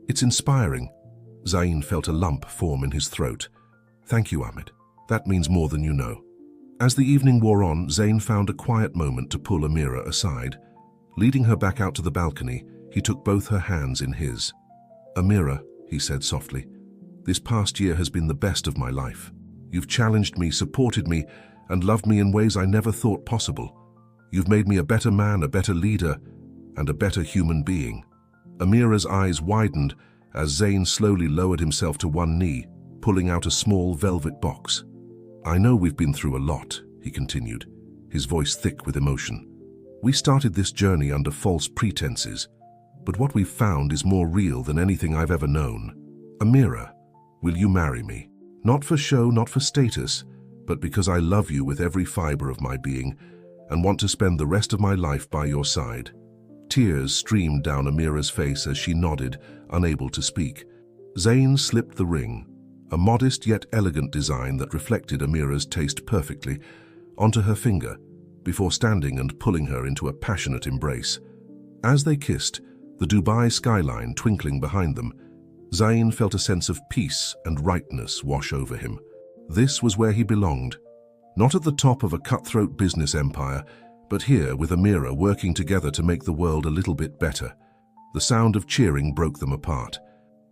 it's inspiring." Zayn felt a lump form in his throat. "Thank you, Ahmed. That means more than you know." As the evening wore on, Zayn found a quiet moment to pull Amira aside. Leading her back out to the balcony, he took both her hands in his. "Amira," he said softly, "this past year has been the best of my life. You've challenged me, supported me, and loved me in ways I never thought possible. You've made me a better man, a better leader, and a better human being." Amira's eyes widened as Zayn slowly lowered himself to one knee, pulling out a small velvet box. "I know we've been through a lot," he continued, his voice thick with emotion. "We started this journey under false pretenses, but what we've found is more real than anything I've ever known. Amira, will you marry me? Not for show, not for status, but because I love you with every fiber of my being and want to spend the rest of my life by your side." Tears streamed down Amira's face as she nodded, unable to speak. Zayn slipped the ring, a modest yet elegant design that reflected Amira's taste perfectly, onto her finger, before standing and pulling her into a passionate embrace. As they kissed, the Dubai skyline twinkling behind them, Zayn felt a sense of peace and rightness wash over him. This was where he belonged, not at the top of a cutthroat business empire, but here with Amira working together to make the world a little bit better. The sound of cheering broke them apart.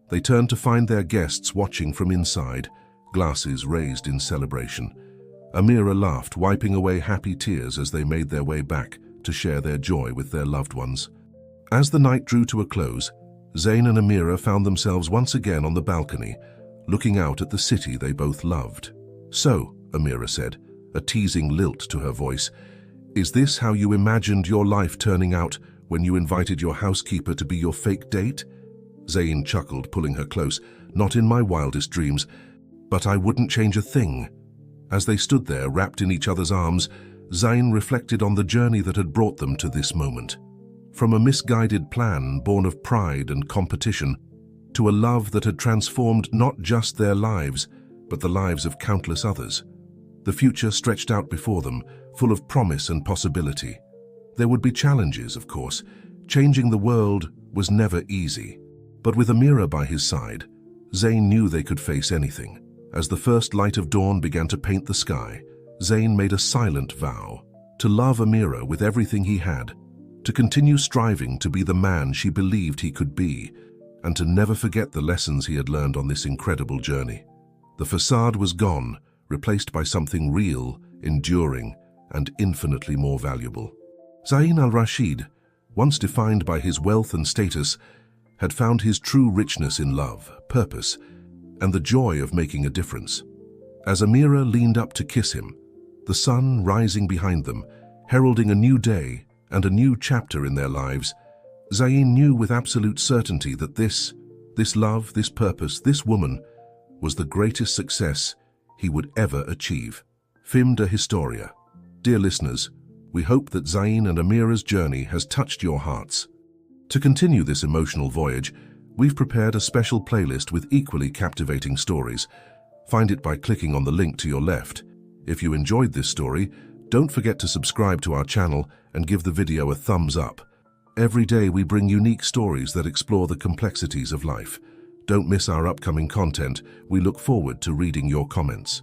They turned to find their guests watching from inside, glasses raised in celebration. Amira laughed, wiping away happy tears as they made their way back to share their joy with their loved ones. As the night drew to a close, Zayn and Amira found themselves once again on the balcony, looking out at the city they both loved. "So," Amira said, a teasing lilt to her voice, "is this how you imagined your life turning out when you invited your housekeeper to be your fake date?" Zayn chuckled, pulling her close. "Not in my wildest dreams, but I wouldn't change a thing." As they stood there, wrapped in each other's arms, Zayn reflected on the journey that had brought them to this moment. From a misguided plan born of pride and competition, to a love that had transformed not just their lives, but the lives of countless others. The future stretched out before them, full of promise and possibility. There would be challenges, of course. Changing the world was never easy. But with Amira by his side, Zayn knew they could face anything. As the first light of dawn began to paint the sky, Zayn made a silent vow to love Amira with everything he had, to continue striving to be the man she believed he could be, and to never forget the lessons he had learned on this incredible journey. The facade was gone, replaced by something real, enduring, and infinitely more valuable. Zayn al-Rashid, once defined by his wealth and status, had found his true richness in love, purpose, and the joy of making a difference. As Amira leaned up to kiss him, the sun rising behind them, heralding a new day and a new chapter in their lives, Zayn knew with absolute certainty that this love, this purpose, this woman, was the greatest success he would ever achieve. Fim de Historia. Dear listeners, we hope that Zayn and Amira's journey has touched your hearts. To continue this emotional voyage, we've prepared a special playlist with equally captivating stories. Find it by clicking on the link to your left. If you enjoyed this story, don't forget to subscribe to our channel and give the video a thumbs up. Every day we bring unique stories that explore the complexities of life. Don't miss our upcoming content. We look forward to reading your comments.